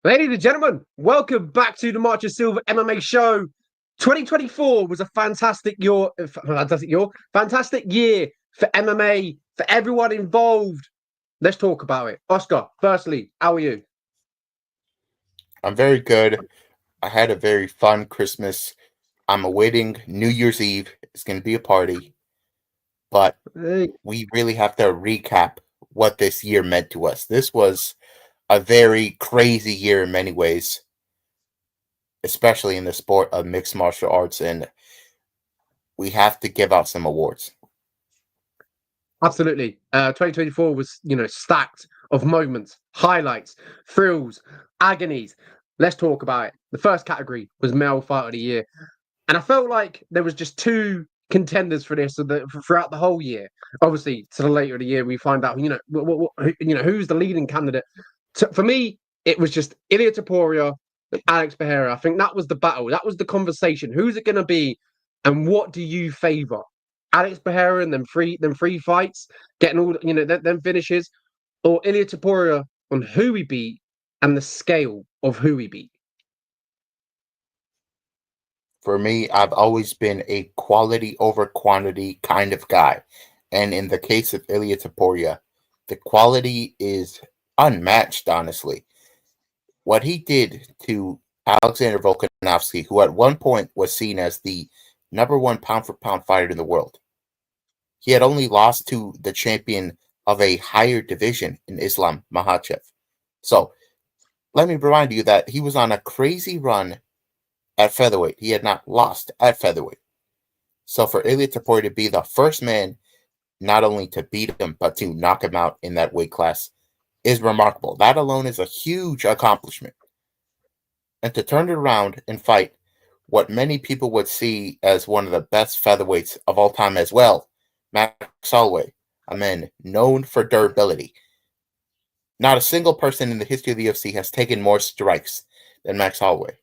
Ladies and gentlemen, welcome back to the March of Silva MMA show. 2024 was a fantastic year for MMA, for everyone involved. Let's talk about it. Oscar, firstly, how are you? I'm very good. I had a very fun Christmas. I'm awaiting New Year's Eve. It's going to be a party, but Hey, we really have to recap what this year meant to us. This was a very crazy year in many ways, especially in the sport of mixed martial arts, and we have to give out some awards. absolutely. 2024 was, stacked of moments, highlights, thrills, agonies. Let's talk about it. The first category was Male Fighter of the Year. And I felt like there was just two contenders for this throughout the whole year. Obviously, to the later of the year, we find out, who's the leading candidate. For me, it was just Ilia Topuria and Alex Pereira. I think that was the battle. That was the conversation. Who's it going to be, and what do you favour? Alex Pereira and them three fights, getting all them finishes, or Ilia Topuria on who we beat and the scale of who we beat. For me, I've always been a quality over quantity kind of guy. And in the case of Ilia Topuria, the quality is unmatched, honestly. What he did to Alexander Volkanovski, who at one point was seen as the number one pound for pound fighter in the world. He had only lost to the champion of a higher division in Islam Makhachev. So let me remind you that he was on a crazy run at featherweight. He had not lost at featherweight. So for Ilia Topuria to be the first man not only to beat him, but to knock him out in that weight class is remarkable. That alone is a huge accomplishment. And to turn it around and fight what many people would see as one of the best featherweights of all time as well, Max Holloway, a man known for durability. Not a single person in the history of the UFC has taken more strikes than Max Holloway.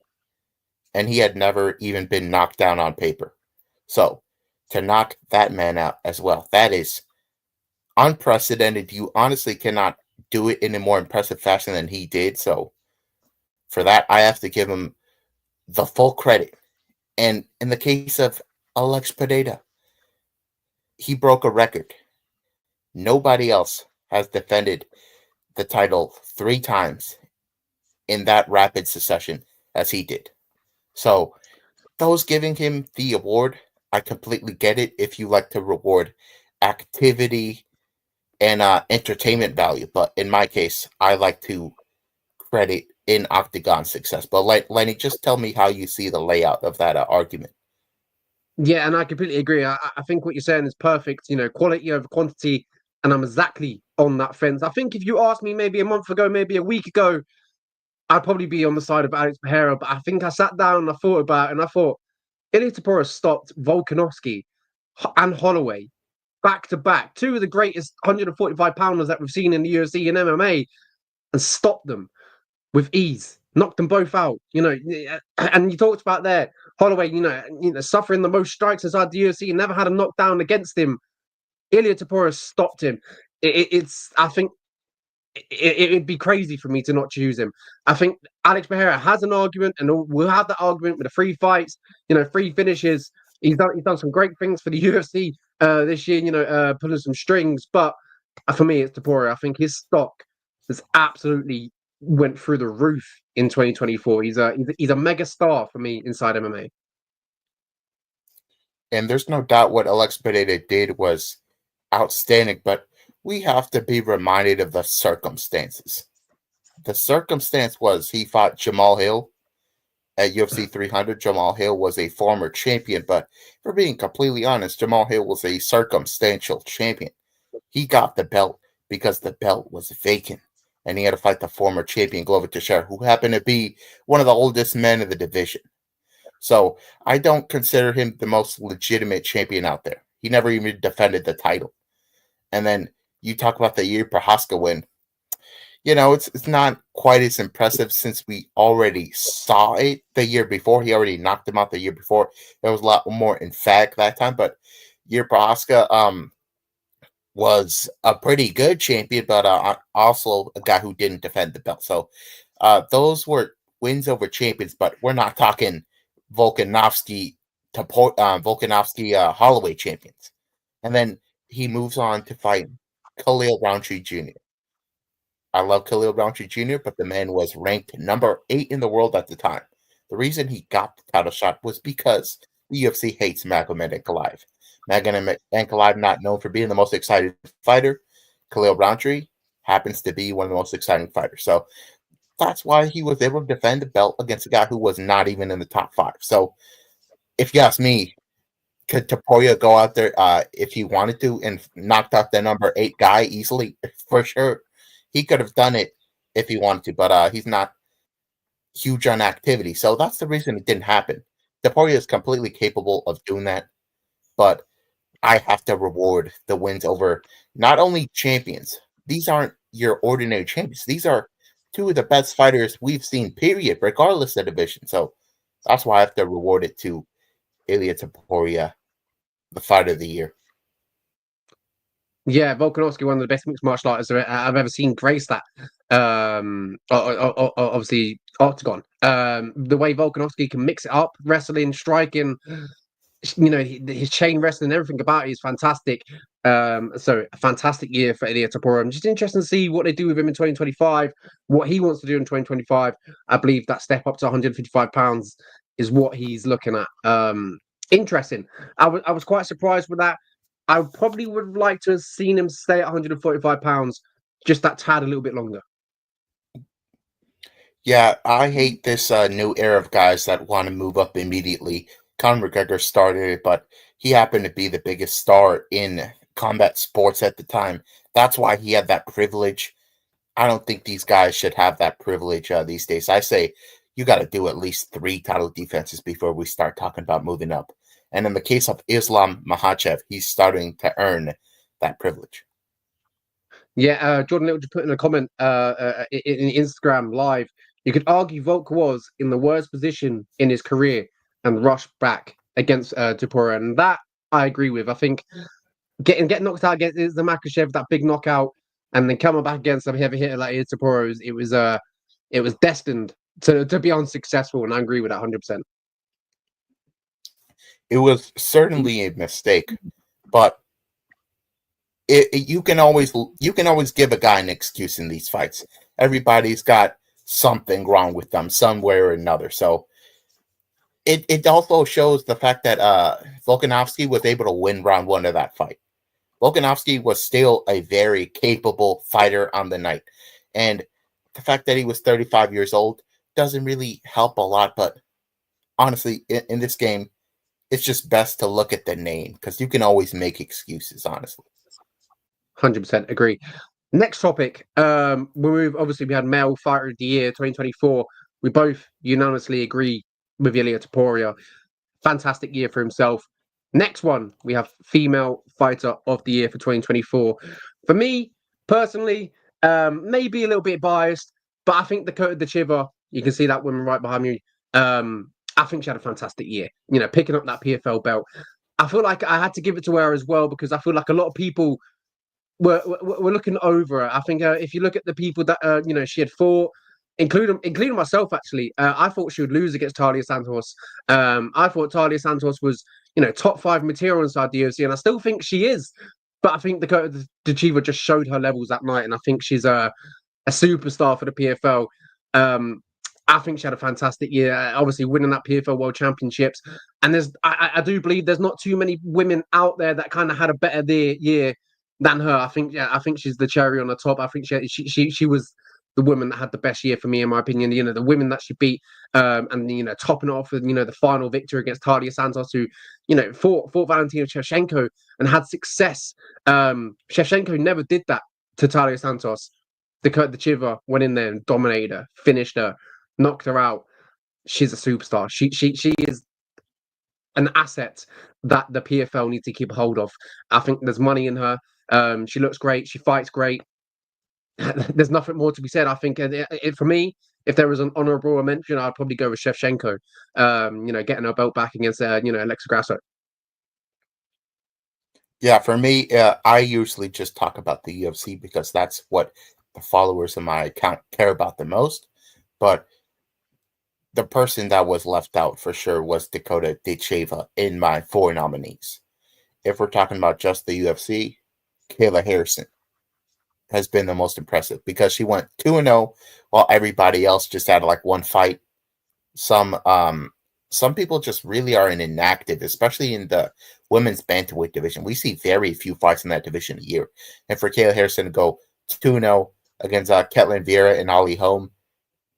And he had never even been knocked down on paper. So, to knock that man out as well, that is unprecedented. You honestly cannot do it in a more impressive fashion than he did. So, for that, I have to give him the full credit. And in the case of Alex Pereira, he broke a record. Nobody else has defended the title 3 times in that rapid succession as he did. So, those giving him the award, I completely get it if you like to reward activity and entertainment value. But in my case, I like to credit in octagon success. But Lenny, just tell me how you see the layout of that argument. Yeah, and I completely agree. I think what you're saying is perfect, quality over quantity, and I'm exactly on that fence. I think if you asked me maybe a month ago, maybe a week ago, I'd probably be on the side of Alex Pereira, but I think I sat down and I thought about it, and I thought, Ilia Topuria stopped Volkanovski and Holloway back to back, two of the greatest 145 pounders that we've seen in the UFC and MMA, and stopped them with ease, knocked them both out. And you talked about there Holloway, suffering the most strikes inside the UFC and never had a knockdown against him. Ilia Topuria stopped him. I think it'd be crazy for me to not choose him. I think Alex Pereira has an argument, and we'll have that argument with the 3 fights, 3 finishes. He's done some great things for the UFC this year, pulling some strings. But for me, it's Topuria. I think his stock has absolutely went through the roof in 2024. He's a mega star for me inside MMA. And there's no doubt what Alex Pereira did was outstanding, but we have to be reminded of the circumstances. The circumstance was he fought Jamal Hill at UFC 300. Jamal Hill was a former champion, but for being completely honest, Jamal Hill was a circumstantial champion. He got the belt because the belt was vacant, and he had to fight the former champion Glover Teixeira, who happened to be one of the oldest men in the division. So I don't consider him the most legitimate champion out there. He never even defended the title. And then you talk about the year Prohaska win. It's not quite as impressive since we already saw it the year before. He already knocked him out the year before. There was a lot more emphatic that time, but year Prohaska was a pretty good champion, but also a guy who didn't defend the belt. So Those were wins over champions, but we're not talking Volkanovski Volkanovski Holloway champions. And then he moves on to fight Khalil Roundtree Jr. I love Khalil Roundtree Jr., but the man was ranked number 8 in the world at the time. The reason he got the title shot was because the UFC hates Magomed Ankalaev. Magomed Ankalaev, not known for being the most exciting fighter, Khalil Roundtree happens to be one of the most exciting fighters. So that's why he was able to defend the belt against a guy who was not even in the top 5. So if you ask me, could Taporia go out there if he wanted to and knocked out the number 8 guy easily? For sure. He could have done it if he wanted to, but he's not huge on activity. So that's the reason it didn't happen. Taporia is completely capable of doing that, but I have to reward the wins over not only champions. These aren't your ordinary champions. These are 2 of the best fighters we've seen, period, regardless of division. So that's why I have to reward it to Ilia Topuria, the fighter of the year. Yeah, Volkanovski, one of the best mixed martial artists I've ever seen, grace that. Obviously, Octagon. The way Volkanovski can mix it up, wrestling, striking, his chain wrestling, everything about it is fantastic. So a fantastic year for Ilia Topuria. I'm just interested to see what they do with him in 2025, what he wants to do in 2025. I believe that step up to 155 pounds is what he's looking at. Interesting. I was quite surprised with that. I probably would have liked to have seen him stay at 145 pounds, just that tad a little bit longer. Yeah, I hate this new era of guys that want to move up immediately. Conor McGregor started it, but he happened to be the biggest star in combat sports at the time. That's why he had that privilege. I don't think these guys should have that privilege these days. I say you got to do at least 3 title defenses before we start talking about moving up. And in the case of Islam Makhachev, he's starting to earn that privilege. Yeah, Jordan Little just put in a comment in Instagram live. You could argue Volk was in the worst position in his career and rushed back against Topuria, and that I agree with. I think getting knocked out against the Makhachev, that big knockout, and then coming back against a heavy hitter like Topuria, it was destined to be unsuccessful, and I agree with that 100%. It was certainly a mistake, but you can always give a guy an excuse in these fights. Everybody's got something wrong with them somewhere or another. So it also shows the fact that Volkanovski was able to win round 1 of that fight. Volkanovski was still a very capable fighter on the night, and the fact that he was 35 years old doesn't really help a lot. But honestly, in this game, it's just best to look at the name because you can always make excuses, honestly. 100% agree. Next topic. We had Male Fighter of the Year 2024. We both unanimously agree with Ilia Topuria. Fantastic year for himself. Next one, we have Female Fighter of the Year for 2024. For me, personally, maybe a little bit biased, but I think Dakota Chiva, you can see that woman right behind me. I think she had a fantastic year. Picking up that PFL belt. I feel like I had to give it to her as well because I feel like a lot of people were looking over her. I think if you look at the people that she had fought, including myself, actually, I thought she would lose against Talia Santos. I thought Talia Santos was top 5 material inside the UFC, and I still think she is. But I think Dakota Chiva just showed her levels that night, and I think she's a superstar for the PFL. I think she had a fantastic year, obviously winning that PFL World Championships. And I do believe there's not too many women out there that kind of had a better year than her. I think she's the cherry on the top. I think she was the woman that had the best year for me, in my opinion. The women that she beat, and topping it off with the final victory against Talia Santos, who fought Valentina Shevchenko and had success. Shevchenko never did that to Talia Santos. Dakota Chiva went in there and dominated her, finished her, knocked her out. She's a superstar. She is an asset that the PFL need to keep hold of. I think there's money in her. She looks great. She fights great. There's nothing more to be said. I think for me, if there was an honourable mention, I'd probably go with Shevchenko. Getting her belt back against Alexa Grasso. Yeah, for me, I usually just talk about the UFC because that's what the followers of my account care about the most. but the person that was left out for sure was Dakota Ditcheva in my 4 nominees. If we're talking about just the UFC, Kayla Harrison has been the most impressive because she went 2-0 while everybody else just had like one fight. Some people just really are inactive, especially in the women's bantamweight division. We see very few fights in that division a year. And for Kayla Harrison to go 2-0 against Ketlin Vieira and Holly Holm,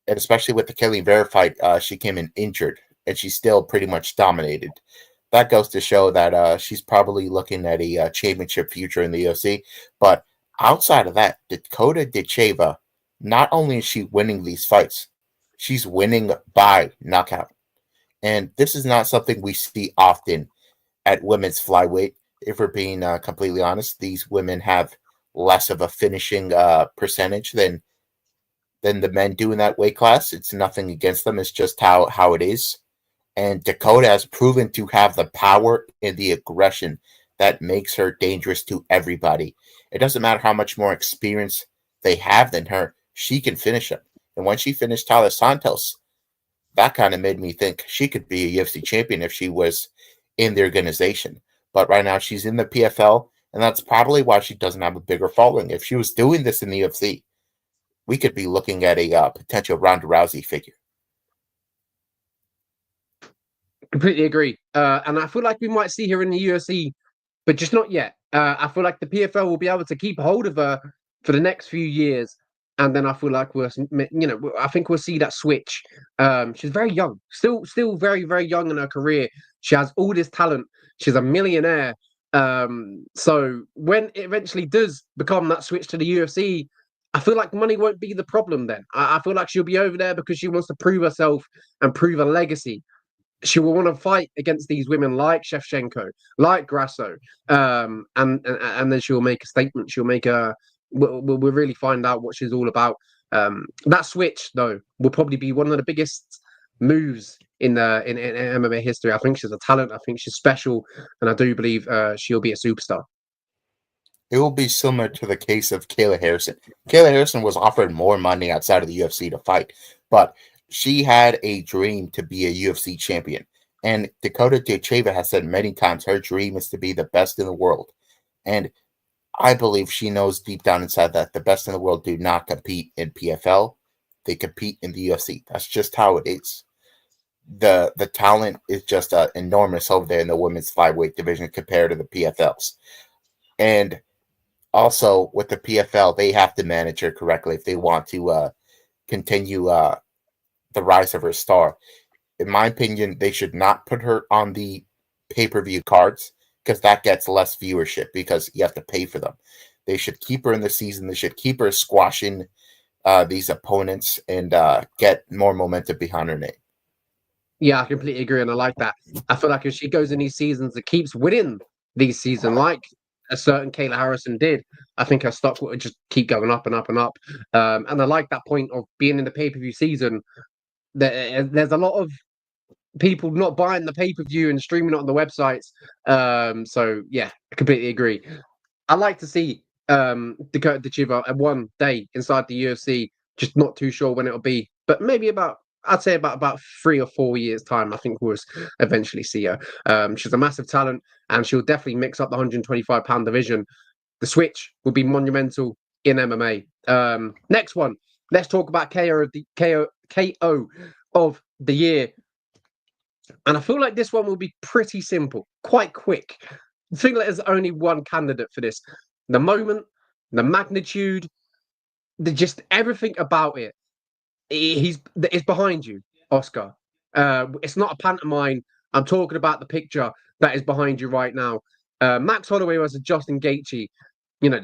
and especially with the Kelly Vera fight, she came in injured, and she still pretty much dominated. That goes to show that she's probably looking at a championship future in the UFC. But outside of that, Dakota Ditcheva, not only is she winning these fights, she's winning by knockout. And this is not something we see often at women's flyweight. If we're being completely honest, these women have less of a finishing percentage than the men do in that weight class. It's nothing against them. It's just how it is. And Dakota has proven to have the power and the aggression that makes her dangerous to everybody. It doesn't matter how much more experience they have than her. She can finish them. And when she finished Tyler Santos, that kind of made me think she could be a UFC champion if she was in the organization. But right now she's in the PFL, and that's probably why she doesn't have a bigger following. If she was doing this in the UFC, we could be looking at a potential Ronda Rousey figure. Completely agree. And I feel like we might see her in the UFC, but just not yet. I feel like the PFL will be able to keep hold of her for the next few years. And then I feel like I think we'll see that switch. She's very young, still very, very young in her career. She has all this talent. She's a millionaire. So when it eventually does become that switch to the UFC, I feel like money won't be the problem then. I feel like she'll be over there because she wants to prove herself and prove a legacy. She will want to fight against these women like Shevchenko, like Grasso, and then she'll make a statement. She'll make a. We'll really find out what she's all about. That switch, though, will probably be one of the biggest moves in MMA history. I think she's a talent. I think she's special, and I do believe she'll be a superstar. It will be similar to the case of Kayla Harrison. Kayla Harrison was offered more money outside of the UFC to fight, but she had a dream to be a UFC champion. And Dakota Ditcheva has said many times her dream is to be the best in the world. And I believe she knows deep down inside that the best in the world do not compete in PFL. They compete in the UFC. That's just how it is. The talent is just enormous over there in the women's flyweight division compared to the PFLs. And also, with the PFL, they have to manage her correctly if they want to continue the rise of her star. In my opinion, they should not put her on the pay-per-view cards because that gets less viewership because you have to pay for them. They should keep her in the season. They should keep her squashing these opponents and get more momentum behind her name. Yeah, I completely agree, and I like that. I feel like if she goes in these seasons and keeps winning these seasons, like a certain Kayla Harrison did, I think her stock would just keep going up and up and up. And I like that point of being in the pay-per-view season. There's a lot of people not buying the pay-per-view and streaming it on the websites. So yeah, I completely agree. I like to see Dakota Ditcheva at one day inside the UFC. Just not too sure when it'll be, but maybe I'd say about 3 or 4 years time. I think we'll eventually see her. She's a massive talent, and she'll definitely mix up the 125-pound division. The switch will be monumental in MMA. Next one, let's talk about KO of the year. And I feel like this one will be pretty simple, quite quick. I think that there's only one candidate for this. The moment, the magnitude, just everything about it. It's behind you, Oscar. It's not a pantomime. I'm talking about the picture that is behind you right now. Max Holloway versus Justin Gaethje.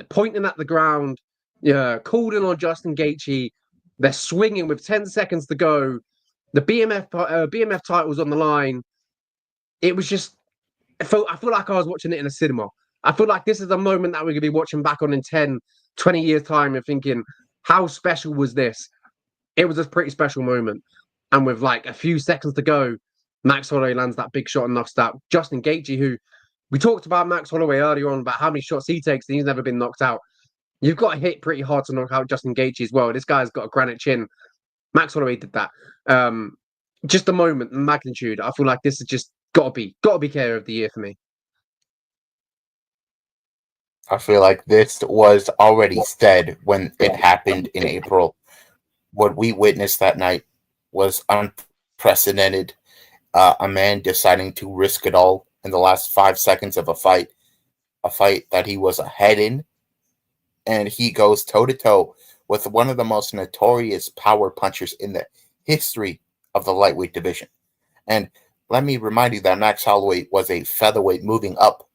Pointing at the ground, calling on Justin Gaethje. They're swinging with 10 seconds to go. The BMF title's on the line. It was just, I feel like I was watching it in a cinema. I feel like this is a moment that we're going to be watching back on in 10, 20 years' time and thinking, how special was this? It was a pretty special moment. And with like a few seconds to go, Max Holloway lands that big shot and knocks out Justin Gaethje, who we talked about Max Holloway earlier on about how many shots he takes and he's never been knocked out. You've got to hit pretty hard to knock out Justin Gaethje as well. This guy's got a granite chin. Max Holloway did that. Just the moment, the magnitude. I feel like this has just got to be KO of the year for me. I feel like this was already said when it happened in April. What we witnessed that night was unprecedented. A man deciding to risk it all in the last 5 seconds of a fight that he was ahead in, and he goes toe to toe with one of the most notorious power punchers in the history of the lightweight division. And let me remind you that Max Holloway was a featherweight moving up.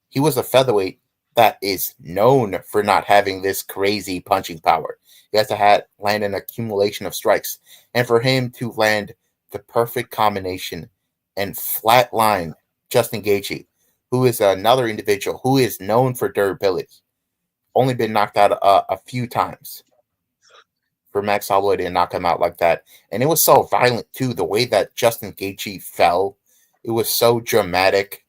He was a featherweight that is known for not having this crazy punching power. He has to land an accumulation of strikes. And for him to land the perfect combination and flatline Justin Gaethje, who is another individual who is known for durability, only been knocked out a few times. For Max Holloway to knock him out like that. And it was so violent, too. The way that Justin Gaethje fell, it was so dramatic.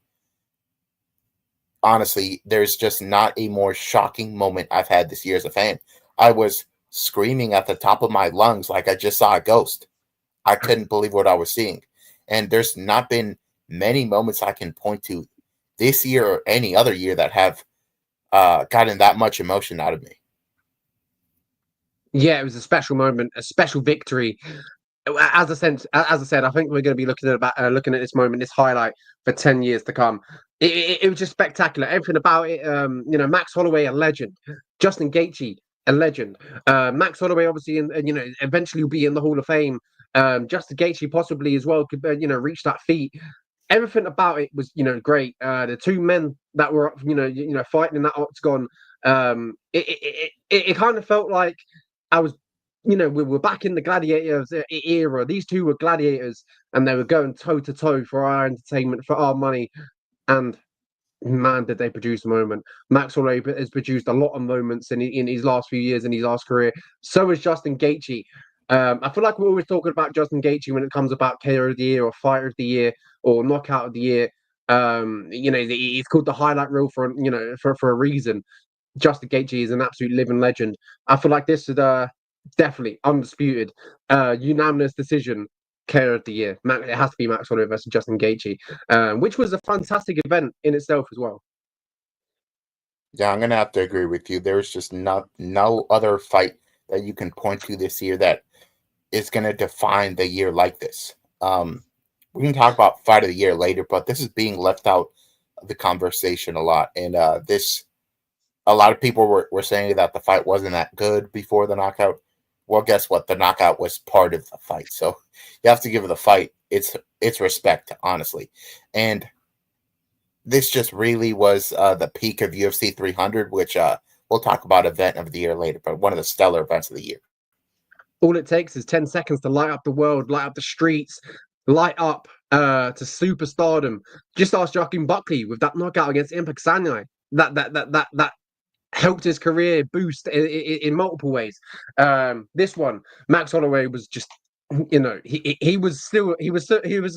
Honestly, there's just not a more shocking moment I've had this year as a fan. I was screaming at the top of my lungs like I just saw a ghost. I couldn't believe what I was seeing. And there's not been many moments I can point to this year or any other year that have gotten that much emotion out of me. Yeah, it was a special moment, a special victory. As I said, I think we're going to be looking at this moment, this highlight for 10 years to come. It was just spectacular. Everything about it. Max Holloway, a legend. Justin Gaethje, a legend. Max Holloway, obviously, eventually will be in the Hall of Fame. Justin Gaethje possibly as well could, reach that feat. Everything about it was, great. The two men that were, fighting in that octagon. It kind of felt like I was, we were back in the gladiators era. These two were gladiators, and they were going toe to toe for our entertainment, for our money. And man, did they produce a moment. Max Holloway has produced a lot of moments in his last few years, in his last career. So has Justin Gaethje. I feel like we're always talking about Justin Gaethje when it comes about KO of the year or fighter of the year or knockout of the year. It's called the highlight reel for a reason. Justin Gaethje is an absolute living legend. I feel like this is definitely undisputed, unanimous decision. KO of the year. It has to be Max Holloway versus Justin Gaethje, which was a fantastic event in itself as well. Yeah, I'm gonna have to agree with you. There's just no other fight that you can point to this year that is gonna define the year like this. We can talk about fight of the year later, but this is being left out of the conversation a lot. And a lot of people were saying that the fight wasn't that good before the knockout. Well, guess what? The knockout was part of the fight, so you have to give the fight its respect, honestly. And this just really was the peak of UFC 300, which we'll talk about event of the year later, but one of the stellar events of the year. All it takes is 10 seconds to light up the world, light up the streets, light up to superstardom. Just ask Joaquin Buckley with that knockout against Impa Sanyai. That helped his career boost in multiple ways. This one, Max Holloway was just, he was a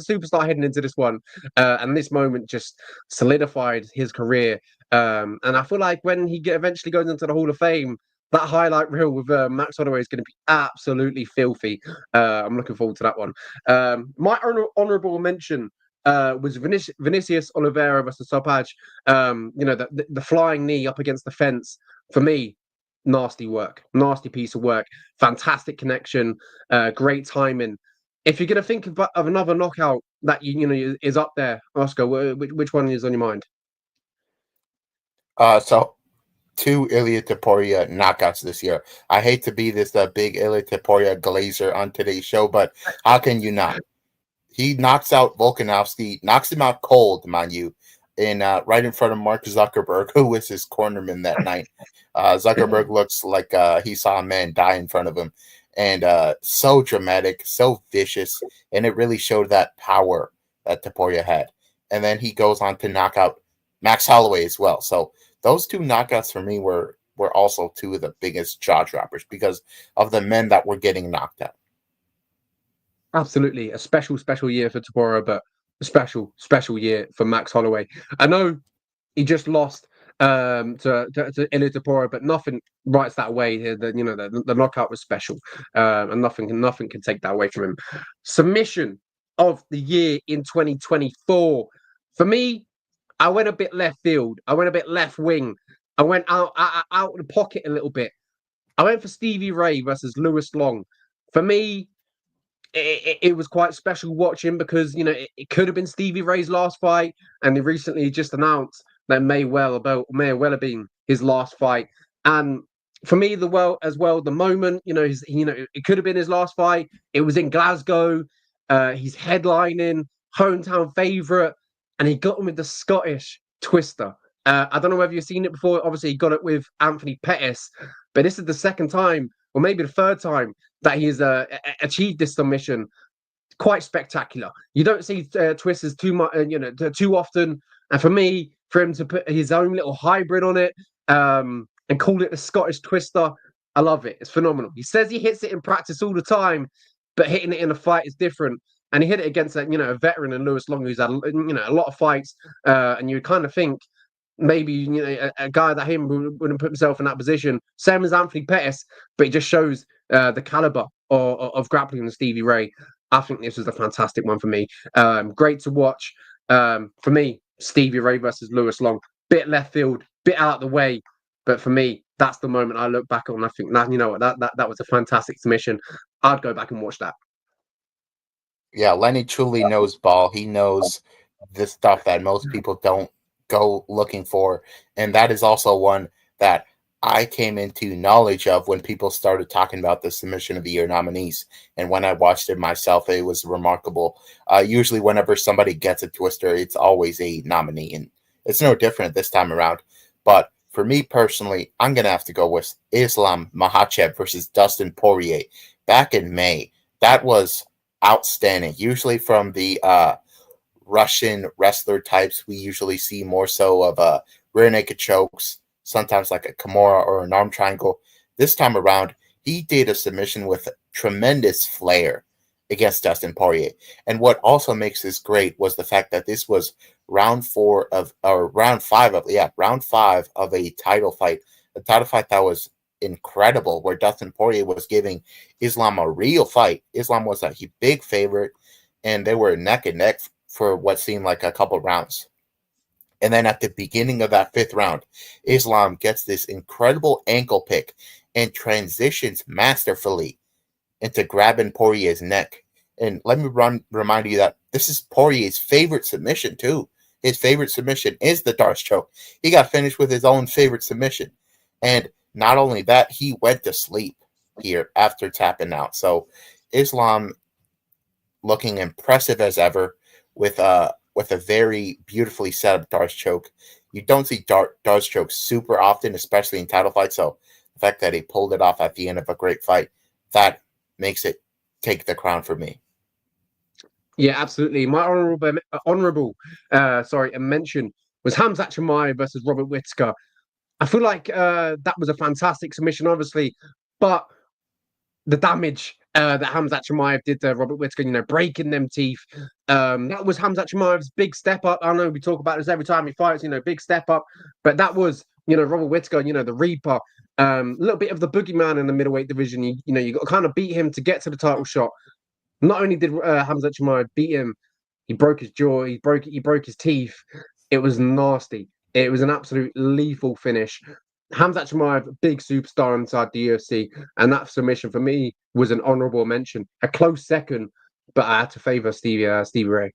superstar heading into this one, and this moment just solidified his career. And I feel like when he eventually goes into the Hall of Fame, that highlight reel with Max Holloway is going to be absolutely filthy. I'm looking forward to that one. My honorable mention was Vinicius Oliveira versus Sopaj. The flying knee up against the fence. For me, nasty work, nasty piece of work. Fantastic connection, great timing. If you're going to think of another knockout that is up there, Oscar, which one is on your mind? So two Ilia Topuria knockouts this year. I hate to be this big Ilia Topuria glazer on today's show, but how can you not? He knocks out Volkanovski, knocks him out cold, mind you, in right in front of Mark Zuckerberg, who was his cornerman that night. Zuckerberg looks like he saw a man die in front of him, and so dramatic, so vicious, and it really showed that power that Topuria had. And then he goes on to knock out Max Holloway as well. So those two knockouts for me were also two of the biggest jaw droppers because of the men that were getting knocked out. Absolutely, a special year for Topuria, but a special year for Max Holloway. I know he just lost to Ilya Tapora, but nothing writes that away. The knockout was special, and nothing can take that away from him. Submission of the year in 2024 for me. I went a bit left field. I went a bit left wing. I went out of the pocket a little bit. I went for Stevie Ray versus Lewis Long. For me, it was quite special watching because it could have been Stevie Ray's last fight, and they recently just announced that may well have been his last fight. And for me, the moment, it could have been his last fight. It was in Glasgow. He's headlining, hometown favorite, and he got him with the Scottish twister. I don't know whether you've seen it before. Obviously, he got it with Anthony Pettis, but this is the second time, or maybe the third time, that he's achieved this submission. Quite spectacular. You don't see twisters too much, too often. And for me, for him to put his own little hybrid on it and call it the Scottish twister, I love it. It's phenomenal. He says he hits it in practice all the time, but hitting it in a fight is different. And he hit it against a veteran in Lewis Long, who's had a lot of fights. And you kind of think maybe a guy that him wouldn't put himself in that position. Same as Anthony Pettis, but it just shows the caliber of grappling with Stevie Ray. I think this was a fantastic one for me. Great to watch. For me, Stevie Ray versus Lewis Long. Bit left field, bit out of the way, but for me, that's the moment I look back on. I think that that was a fantastic submission. I'd go back and watch that. Yeah, Lenny truly knows ball. He knows the stuff that most people don't go looking for, and that is also one that I came into knowledge of when people started talking about the submission of the year nominees. And when I watched it myself, it was remarkable. Usually whenever somebody gets a twister, it's always a nominee, and it's no different this time around. But for me personally, I'm going to have to go with Islam Makhachev versus Dustin Poirier back in May. That was outstanding. Usually from the Russian wrestler types, we usually see more so of rear naked chokes, sometimes like a Kimura or an arm triangle. This time around, he did a submission with tremendous flair against Dustin Poirier. And what also makes this great was the fact that this was round five of a title fight that was incredible, where Dustin Poirier was giving Islam a real fight. Islam was a big favorite, and they were neck and neck for what seemed like a couple rounds. And then at the beginning of that fifth round, Islam gets this incredible ankle pick and transitions masterfully into grabbing Poirier's neck. And let me remind you that this is Poirier's favorite submission too. His favorite submission is the Darce choke. He got finished with his own favorite submission. And not only that, he went to sleep here after tapping out. So Islam looking impressive as ever with a very beautifully set up Darce choke. You don't see Darce choke super often, especially in title fights. So the fact that he pulled it off at the end of a great fight, that makes it take the crown for me. Yeah, absolutely. My honorable mention was Khamzat Chimaev versus Robert Whittaker. I feel like that was a fantastic submission, obviously, but the damage that Khamzat Chimaev did to Robert Whittaker, breaking them teeth, that was Khamzat Chimaev's big step up. I know we talk about this every time he fights, big step up, but that was, Robert Whittaker, the Reaper, a little bit of the boogeyman in the middleweight division. You got to kind of beat him to get to the title shot. Not only did Khamzat Chimaev beat him, he broke his jaw, he broke his teeth. It was nasty. It was an absolute lethal finish. Khamzat Chimaev, big superstar inside the UFC, and that submission for me was an honourable mention. A close second, but I had to favour Stevie Ray.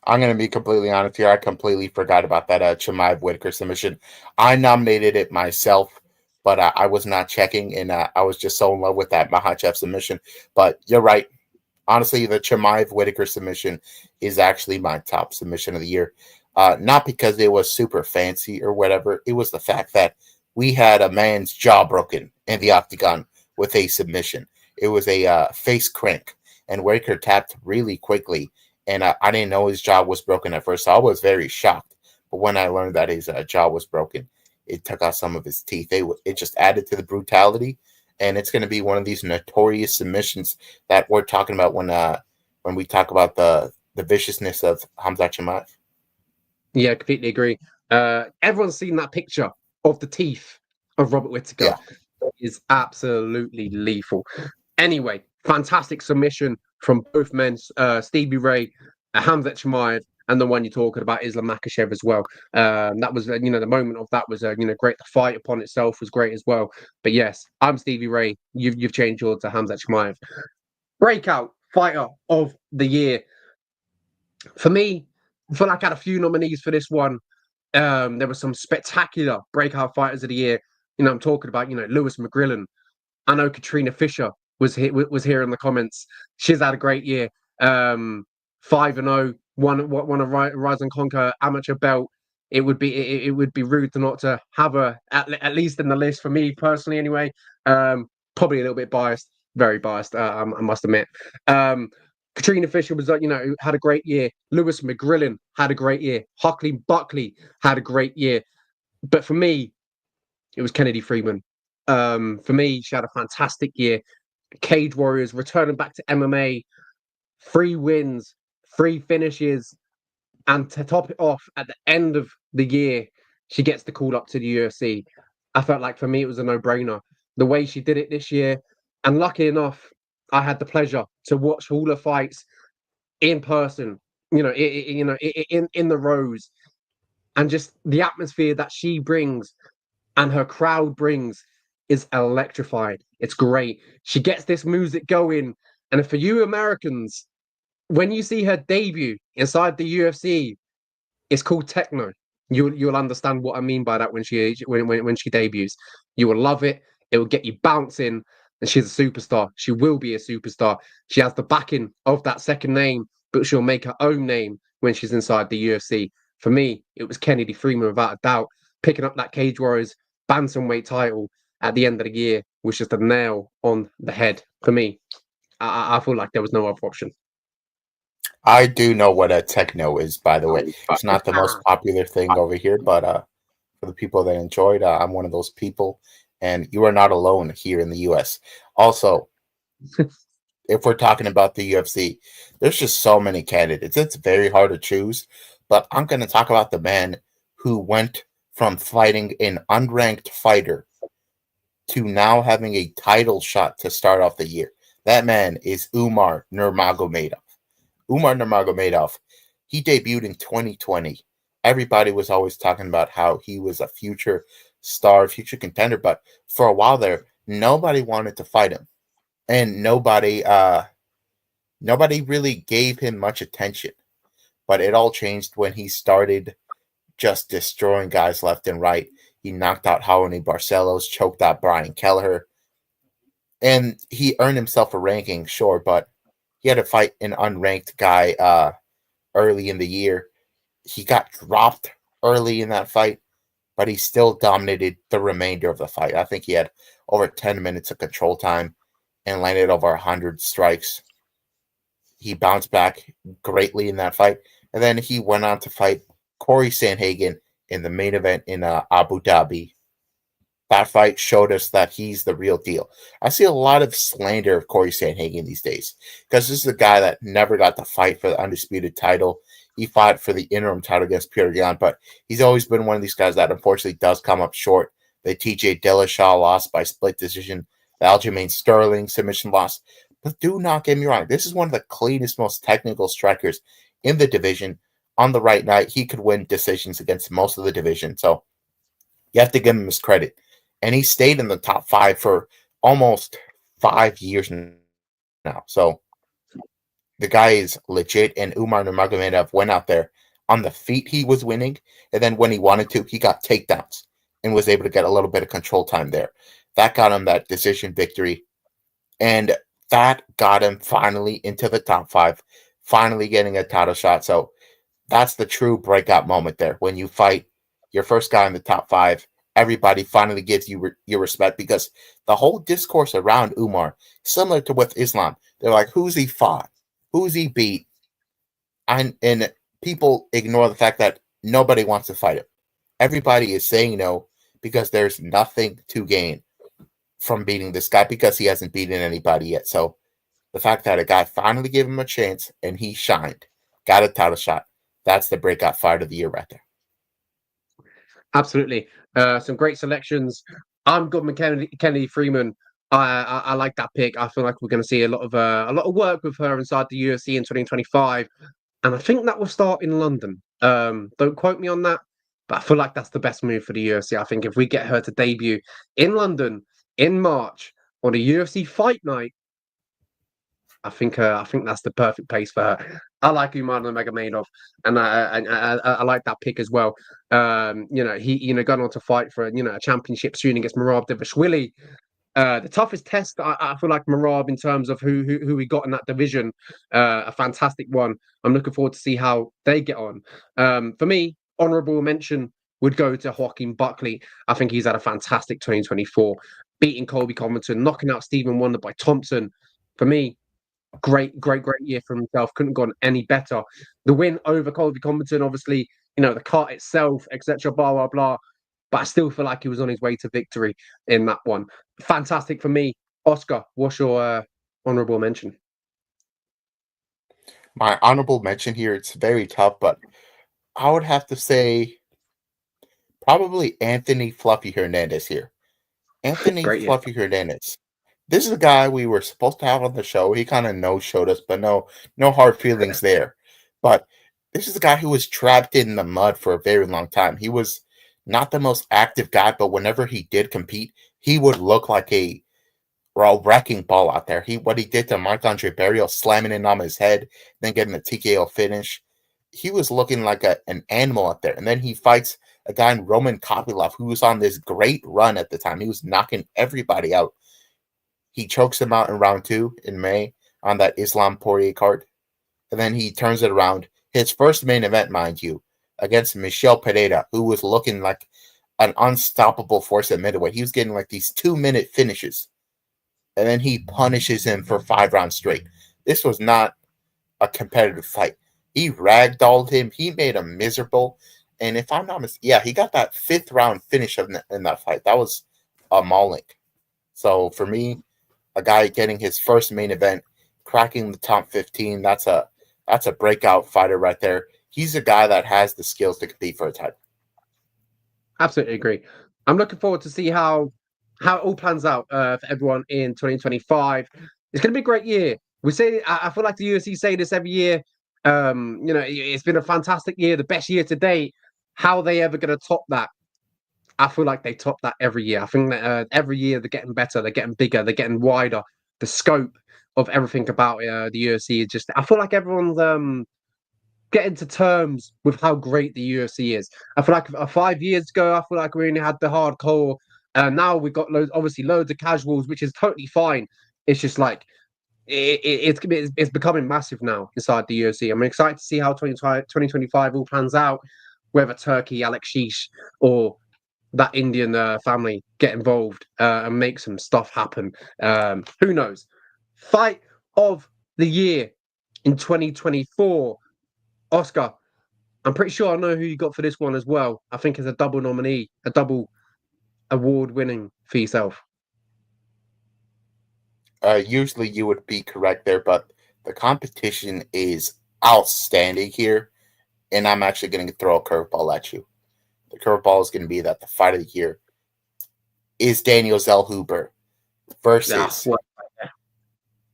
I'm going to be completely honest here. I completely forgot about that Chimaev Whittaker submission. I nominated it myself, but I was not checking, and I was just so in love with that Makhachev submission. But you're right. Honestly, the Chimaev Whittaker submission is actually my top submission of the year. Not because it was super fancy or whatever. It was the fact that we had a man's jaw broken in the octagon with a submission. It was a face crank, and Whittaker tapped really quickly. And I didn't know his jaw was broken at first. So I was very shocked. But when I learned that his jaw was broken, it took out some of his teeth. It just added to the brutality. And it's going to be one of these notorious submissions that we're talking about when we talk about the viciousness of Khamzat Chimaev. Yeah, completely agree. Everyone's seen that picture of the teeth of Robert Whittaker. Yeah. It is absolutely lethal. Anyway, fantastic submission from both men, Stevie Ray, Hamzat Chimaev, and the one you're talking about, Islam Makhachev as well. That was, the moment of that was, great. The fight upon itself was great as well. But yes, I'm Stevie Ray. You've changed yours to Hamzat Chimaev. Breakout fighter of the year. For me, I feel like I had a few nominees for this one. There were some spectacular breakout fighters of the year. I'm talking about, Lewis McGrillen. I know Katrina Fisher was here in the comments. She's had a great year. 5-0, won a Rise and Conquer amateur belt. It would be rude to not to have her at least in the list for me personally. Anyway, probably a little bit biased, very biased. I must admit. Katrina Fisher was, had a great year. Lewis McGrillen had a great year. Hockley Buckley had a great year. But for me, it was Kennedy Freeman. For me, she had a fantastic year. Cage Warriors returning back to MMA, 3 wins, 3 finishes, and to top it off, at the end of the year, she gets the call up to the UFC. I felt like for me, it was a no-brainer. The way she did it this year, and lucky enough, I had the pleasure to watch all the fights in person. In the rows, and just the atmosphere that she brings and her crowd brings is electrified. It's great. She gets this music going, and for you Americans, when you see her debut inside the UFC, it's called techno. You'll understand what I mean by that when she debuts. You will love it. It will get you bouncing, and she's a superstar. She will be a superstar. She has the backing of that second name, but she'll make her own name when she's inside the UFC. For me, it was Kennedy Freeman without a doubt. Picking up that Cage Warriors bantamweight title at the end of the year was just a nail on the head for me. I feel like there was no other option. I do know what a techno is, by the way. It's not the most popular thing over here, but for the people that enjoyed, I'm one of those people, and you are not alone here in the U.S. Also, if we're talking about the UFC, there's just so many candidates. It's very hard to choose, but I'm going to talk about the man who went from fighting an unranked fighter to now having a title shot to start off the year. That man is Umar Nurmagomedov. Umar Nurmagomedov, he debuted in 2020. Everybody was always talking about how he was a future star, future contender, but for a while there, nobody wanted to fight him. And nobody really gave him much attention. But it all changed when he started just destroying guys left and right. He knocked out Raoni Barcelos, choked out Brian Kelleher. And he earned himself a ranking, sure, but he had to fight an unranked guy early in the year. He got dropped early in that fight, but he still dominated the remainder of the fight. I think he had over 10 minutes of control time and landed over 100 strikes. He bounced back greatly in that fight, and then he went on to fight Corey Sandhagen in the main event in Abu Dhabi. That fight showed us that he's the real deal. I see a lot of slander of Corey Sandhagen these days because this is a guy that never got to fight for the undisputed title. He fought for the interim title against Peter Yan, but he's always been one of these guys that unfortunately does come up short. The TJ Dillashaw loss by split decision, the Aljamain Sterling submission loss. But do not get me wrong, this is one of the cleanest, most technical strikers in the division. On the right night, he could win decisions against most of the division. So you have to give him his credit. And he stayed in the top 5 for almost 5 years now. So the guy is legit, and Umar Nurmagomedov went out there on the feet he was winning, and then when he wanted to, he got takedowns and was able to get a little bit of control time there. That got him that decision victory, and that got him finally into the top 5, finally getting a title shot. So that's the true breakout moment there. When you fight your first guy in the top 5, everybody finally gives you your respect, because the whole discourse around Umar, similar to with Islam, they're like, who's he fought? Who's he beat? And people ignore the fact that nobody wants to fight him. Everybody is saying no because there's nothing to gain from beating this guy, because he hasn't beaten anybody yet. So the fact that a guy finally gave him a chance and he shined, got a title shot, that's the breakout fight of the year right there. Absolutely. Some great selections. I'm good with Kennedy Freeman. I like that pick. I feel like we're going to see a lot of work with her inside the UFC in 2025, and I think that will start in London. Don't quote me on that, but I feel like that's the best move for the UFC. I think if we get her to debut in London in March on a UFC fight night, I think that's the perfect place for her. I like Umar Nurmagomedov, and I like that pick as well. He gone on to fight for a championship soon against Merab Dvalishvili. The toughest test I feel like Merab in terms of who we got in that division, a fantastic one. I'm looking forward to see how they get on. For me, honourable mention would go to Joaquin Buckley. I think he's had a fantastic 2024, beating Colby Covington, knocking out Stephen Wonder by Thompson. For me, great year for himself. Couldn't have gone any better. The win over Colby Covington, obviously, the cart itself, etc. Blah blah blah. But I still feel like he was on his way to victory in that one. Fantastic for me. Oscar, what's your honourable mention? My honorable mention here, it's very tough, but I would have to say probably Anthony Fluffy Hernandez here. Anthony Great year. Fluffy Hernandez. This is a guy we were supposed to have on the show. He kind of no-showed us, but no hard feelings there. But this is a guy who was trapped in the mud for a very long time. He was not the most active guy, but whenever he did compete, he would look like a wrecking ball out there. What he did to Marc-Andre Barrios, slamming in on his head, then getting a TKO finish. He was looking like an animal out there. And then he fights a guy in Roman Kopylov, who was on this great run at the time. He was knocking everybody out. He chokes him out in round 2 in May on that Islam Poirier card. And then he turns it around. His first main event, mind you, against Michel Pereira, who was looking like an unstoppable force at middleweight. He was getting like these 2-minute finishes. And then he punishes him for 5 rounds straight. This was not a competitive fight. He ragdolled him. He made him miserable. And if I'm not mistaken, he got that 5th round finish in that fight. That was a mauling. So for me, a guy getting his first main event, cracking the top 15, that's a breakout fighter right there. He's a guy that has the skills to compete for a title. Absolutely agree. I'm looking forward to see how it all plans out for everyone in 2025. It's going to be a great year. I feel like the UFC say this every year. It's been a fantastic year, the best year to date. How are they ever going to top that? I feel like they top that every year. I think that every year they're getting better, they're getting bigger, they're getting wider. The scope of everything about the UFC is just. I feel like everyone's getting to terms with how great the UFC is. I feel like 5 years ago, I feel like we only had the hardcore. Now we've got loads of casuals, which is totally fine. It's just like it's becoming massive now inside the UFC. I'm excited to see how 2025 all plans out. Whether Turkey, Alex Sheesh, or that Indian family get involved and make some stuff happen. Who knows? Fight of the year in 2024. Oscar, I'm pretty sure I know who you got for this one as well. I think it's a double nominee, a double award winning for yourself. Usually you would be correct there, but the competition is outstanding here, and I'm actually going to throw a curveball at you. The curveball is going to be that the fight of the year is Daniel Zellhuber versus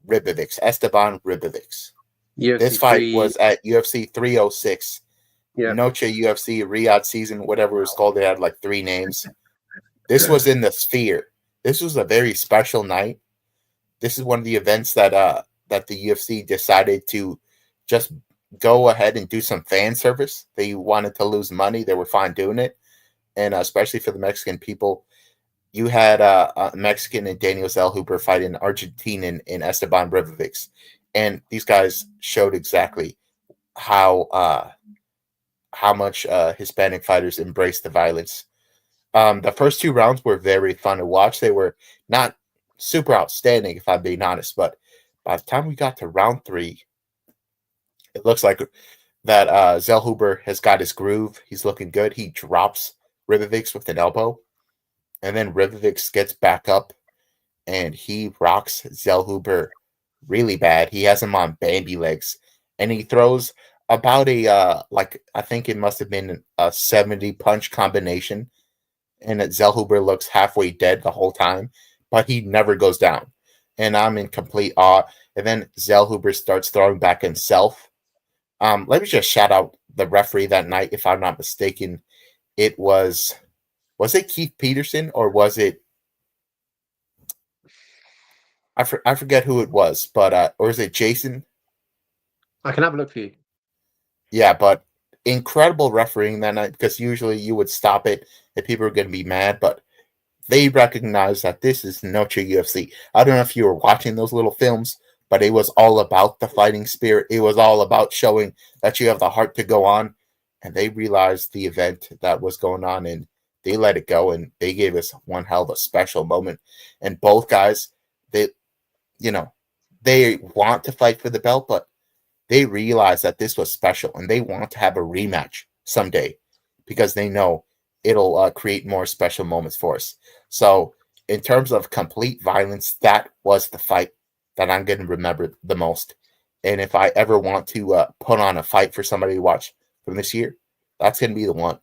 Ribovics, Esteban Ribovics. This fight was at UFC 306. Yeah. Noche UFC Riyadh season, whatever it was called. They had like 3 names. This was in the Sphere. This was a very special night. This is one of the events that the UFC decided to just go ahead and do some fan service. They wanted to lose money. They were fine doing it. And especially for the Mexican people, you had a Mexican and Daniel Zellhuber fighting Argentinian in Esteban Ribovics. And these guys showed exactly how much Hispanic fighters embrace the violence. The first 2 rounds were very fun to watch. They were not super outstanding, if I'm being honest, but by the time we got to round 3, it looks like that Zellhuber has got his groove. He's looking good. He drops Ribovics with an elbow, and then Ribovics gets back up, and he rocks Zellhuber really bad. He has him on Bambi legs, and he throws about a like I think it must have been a 70 punch combination, and that Zellhuber looks halfway dead the whole time, but he never goes down. And I'm in complete awe. And then Zellhuber starts throwing back himself. Let me just shout out the referee that night, if I'm not mistaken. It was it Keith Peterson, or was it I forget who it was, but or is it Jason? I can have a look for you. Yeah, but incredible refereeing that night, because usually you would stop it and people are going to be mad, but they recognize that this is no true UFC. I don't know if you were watching those little films, but it was all about the fighting spirit. It was all about showing that you have the heart to go on, and they realized the event that was going on, and they let it go, and they gave us one hell of a special moment. And both guys, they, they want to fight for the belt, but they realize that this was special, and they want to have a rematch someday because they know it'll create more special moments for us. So, in terms of complete violence, that was the fight that I'm going to remember the most. And if I ever want to put on a fight for somebody to watch from this year, that's going to be the one.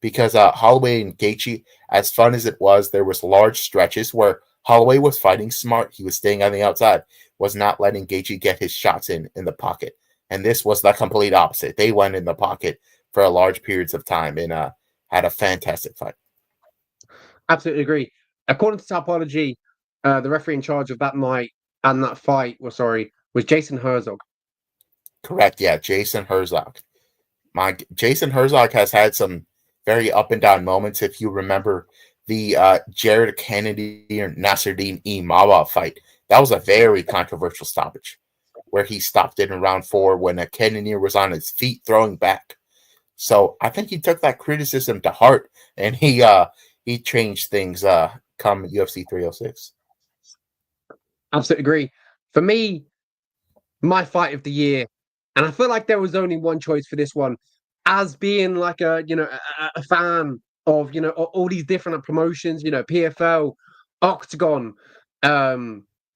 Because Holloway and Gaethje, as fun as it was, there was large stretches where Holloway was fighting smart. He was staying on the outside, was not letting Gaethje get his shots in the pocket. And this was the complete opposite. They went in the pocket for a large periods of time and had a fantastic fight. Absolutely agree. According to Topology, the referee in charge of that night and that fight was Jason Herzog. Correct. Yeah, Jason Herzog. Jason Herzog has had some very up and down moments. If you remember the Jared Kennedy or Nasruddin Imava fight, that was a very controversial stoppage where he stopped it in round 4 when a Kennedy was on his feet throwing back. So I think he took that criticism to heart, and he changed things come UFC 306. Absolutely agree. For me, my fight of the year, and I feel like there was only one choice for this one, as being like a fan of all these different promotions, PFL, Octagon,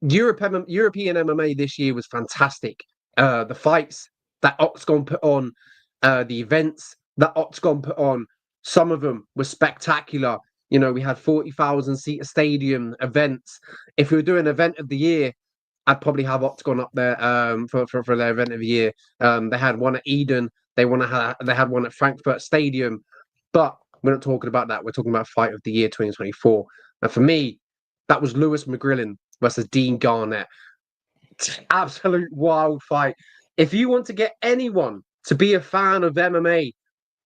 European MMA this year was fantastic. The fights that Octagon put on, the events that Octagon put on, some of them were spectacular. We had 40,000 seat stadium events. If we were doing event of the year, I'd probably have Octagon up there for their event of the year. They had one at Eden. They had one at Frankfurt Stadium, but we're not talking about that. We're talking about Fight of the Year 2024. And for me, that was Lewis McGrillen versus Dean Garnett. Absolute wild fight. If you want to get anyone to be a fan of MMA,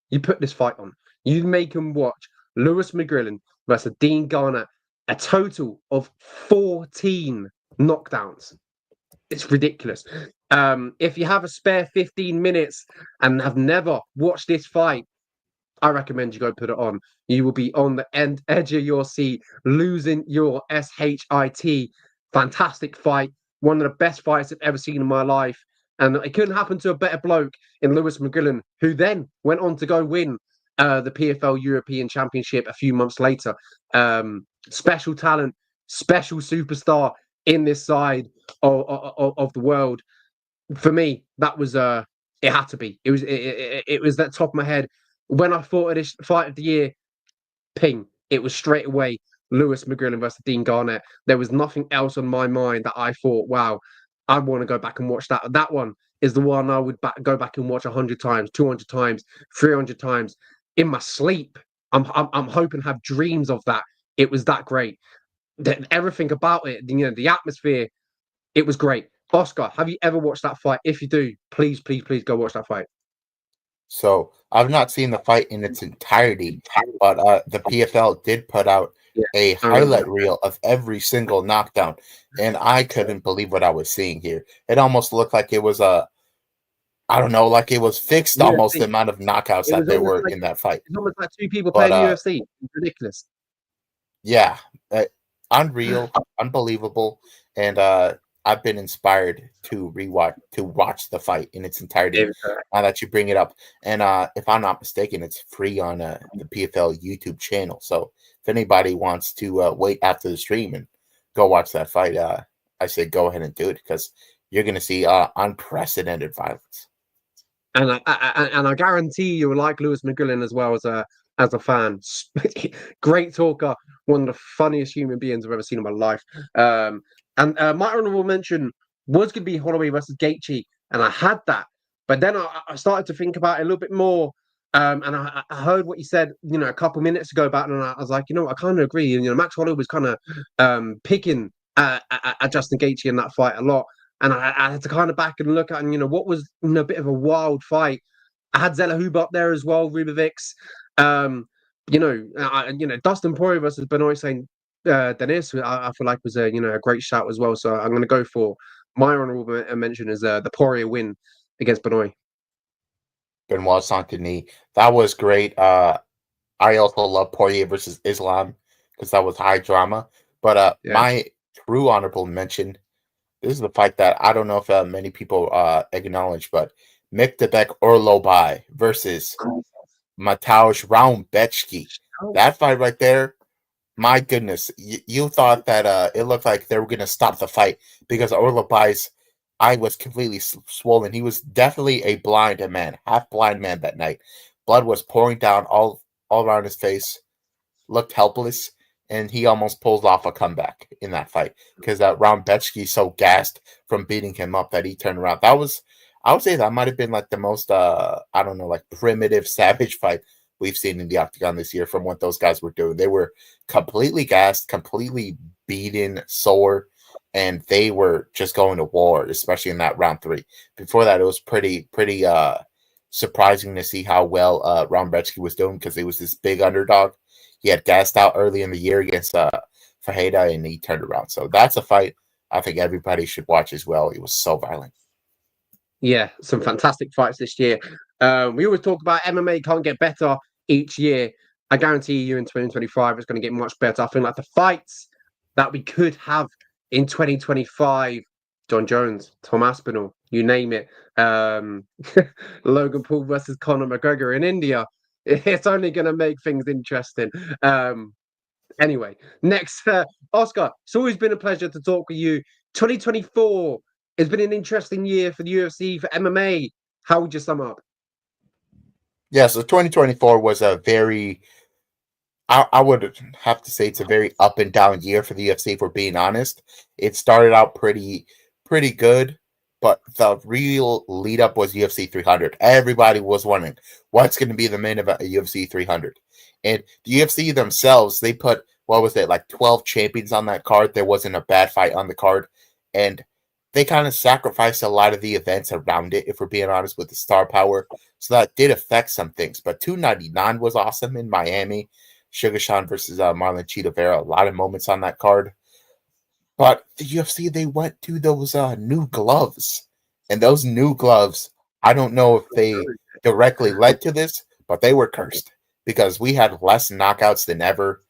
you put this fight on. You make them watch Lewis McGrillen versus Dean Garnett. A total of 14 knockdowns. It's ridiculous. If you have a spare 15 minutes and have never watched this fight, I recommend you go put it on. You will be on the edge of your seat, losing your shit. Fantastic fight. One of the best fights I've ever seen in my life. And it couldn't happen to a better bloke in Lewis McGrillen, who then went on to go win the PFL European Championship a few months later. Special talent, special superstar in this side of the world. For me, that was it had to be. It was that top of my head. When I thought of this fight of the year, ping, it was straight away Lewis McGrillen versus Dean Garnett. There was nothing else on my mind that I thought, wow, I want to go back and watch that. That one is the one I would go back and watch 100 times, 200 times, 300 times in my sleep. I'm hoping to have dreams of that. It was that great. Everything about it, the atmosphere, it was great. Oscar, have you ever watched that fight? If you do, please go watch that fight. So I've not seen the fight in its entirety, but the PFL did put out a highlight reel of every single knockdown, and I couldn't believe what I was seeing here. It almost looked like it was like it was fixed almost the amount of knockouts that there were in that fight. It's almost like two people playing UFC. It's ridiculous. Yeah, unreal, unbelievable, and I've been inspired to watch the fight in its entirety. Now that you bring it up, and if I'm not mistaken, it's free on the PFL YouTube channel. So if anybody wants to wait after the stream and go watch that fight, I say go ahead and do it, because you're going to see unprecedented violence. And I guarantee you will like Lewis McGuillen as well as a fan. Great talker, one of the funniest human beings I've ever seen in my life. And my honorable mention was going to be Holloway versus Gaethje, and I had that, but then I started to think about it a little bit more. And I heard what you said, a couple minutes ago about it, and I was like, I kind of agree. And Max Holloway was kind of picking at Justin Gaethje in that fight a lot. And I had to kind of back and look at, and what was a bit of a wild fight. I had Zellahub up there as well, Rubovics. Dustin Poirier versus Benoit Saint Denis. I feel like was a great shout as well. So I'm going to go for my honorable mention is the Poirier win against Benoit. Benoit Saint Denis. That was great. I also love Poirier versus Islam because that was high drama. But my true honorable mention. This is the fight that I don't know if many people acknowledge, but Miktabek Orlobai versus Mateusz Raumbeczki. That fight right there, my goodness. You thought that it looked like they were going to stop the fight because Orlobai's eye was completely swollen. He was definitely a blind man, half blind man that night. Blood was pouring down all around his face, looked helpless. And he almost pulls off a comeback in that fight because Raumbeczki so gassed from beating him up that he turned around. I would say that might have been like the most, like primitive, savage fight we've seen in the octagon this year from what those guys were doing. They were completely gassed, completely beaten, sore, and they were just going to war, especially in that round 3. Before that, it was pretty surprising to see how well Raumbeczki was doing because he was this big underdog. He had gassed out early in the year against Fajeda, and he turned around. So that's a fight I think everybody should watch as well. It was so violent. Yeah, some fantastic fights this year. We always talk about MMA can't get better each year. I guarantee you in 2025 it's going to get much better. I feel like the fights that we could have in 2025, John Jones, Tom Aspinall, you name it, Logan Paul versus Conor McGregor in India, it's only going to make things interesting. Anyway, next, Oscar, it's always been a pleasure to talk with you. 2024 has been an interesting year for the UFC, for MMA. How would you sum up? Yeah, so 2024 was a very, I would have to say it's a very up and down year for the UFC, if we're being honest. It started out pretty good, but the real lead up was UFC 300. Everybody was wondering what's going to be the main event of UFC 300. And the UFC themselves, they put, what was it, like 12 champions on that card. There wasn't a bad fight on the card. And they kind of sacrificed a lot of the events around it, if we're being honest, with the star power. So that did affect some things. But 299 was awesome in Miami. Sugar Sean versus Marlon Cheeto Vera. A lot of moments on that card. But the UFC, they went to those new gloves. And those new gloves, I don't know if they directly led to this, but they were cursed because we had less knockouts than ever.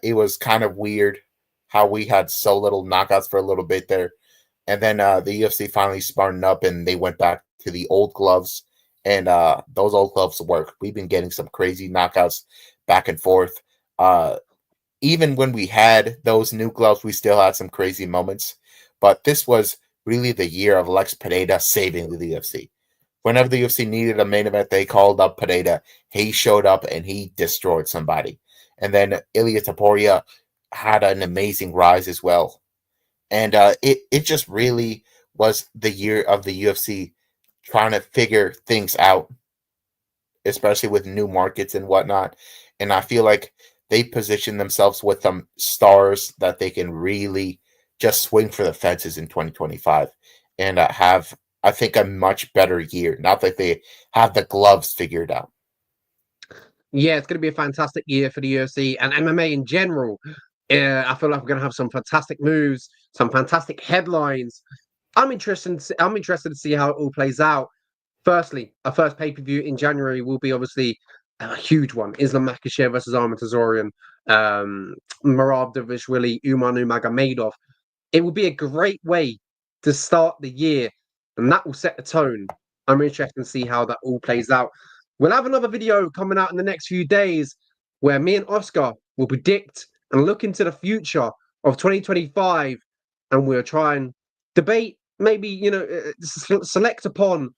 It was kind of weird how we had so little knockouts for a little bit there. And then the UFC finally smartened up and they went back to the old gloves. And those old gloves work. We've been getting some crazy knockouts back and forth. Even when we had those new gloves, we still had some crazy moments. But this was really the year of Lex Pereira saving the UFC. Whenever the UFC needed a main event, they called up Pereira. He showed up and he destroyed somebody. And then Ilia Topuria had an amazing rise as well. And it just really was the year of the UFC trying to figure things out, especially with new markets and whatnot. And I feel like they position themselves with some stars that they can really just swing for the fences in 2025 and have, I think, a much better year. Not that they have the gloves figured out. Yeah, it's going to be a fantastic year for the UFC and MMA in general. I feel like we're going to have some fantastic moves, some fantastic headlines. I'm interested to see how it all plays out. Firstly, our first pay-per-view in January will be obviously a huge one. Islam Makhachev versus Arman Tazorian, Merab Dvalishvili, Umar Nurmagomedov. It will be a great way to start the year, and that will set the tone. I'm interested to see how that all plays out. We'll have another video coming out in the next few days where me and Oscar will predict and look into the future of 2025, and we'll try and debate, maybe select upon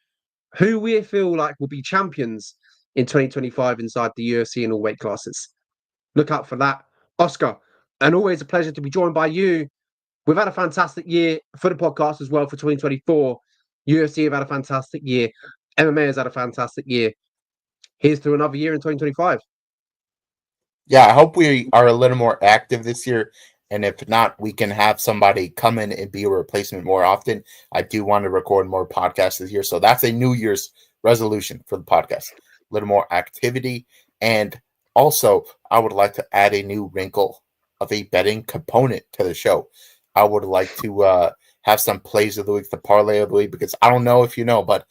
who we feel like will be champions in 2025 inside the UFC in all weight classes. Look out for that. Oscar, and always a pleasure to be joined by you. We've had a fantastic year for the podcast as well for 2024. UFC have had a fantastic year. MMA has had a fantastic year. Here's to another year in 2025. Yeah, I hope we are a little more active this year. And if not, we can have somebody come in and be a replacement more often. I do want to record more podcasts this year. So that's a New Year's resolution for the podcast. A little more activity. And also, I would like to add a new wrinkle of a betting component to the show. I would like to have some plays of the week, the parlay of the week, because I don't know if you know, but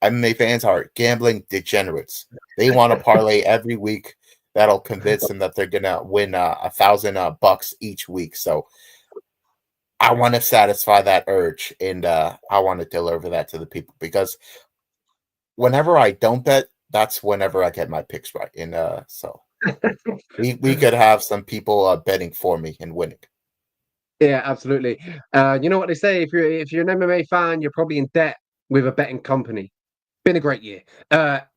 MMA fans are gambling degenerates. They want to parlay every week. That'll convince them that they're gonna win $1,000 each week. So I want to satisfy that urge, and I want to deliver that to the people, because whenever I don't bet, that's whenever I get my picks right. And so we could have some people betting for me and winning. Yeah, absolutely. You know what they say: if you're an MMA fan, you're probably in debt with a betting company. Been a great year.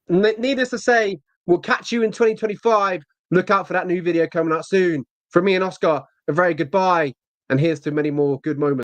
Needless to say, we'll catch you in 2025. Look out for that new video coming out soon. From me and Oscar, a very goodbye, and here's to many more good moments.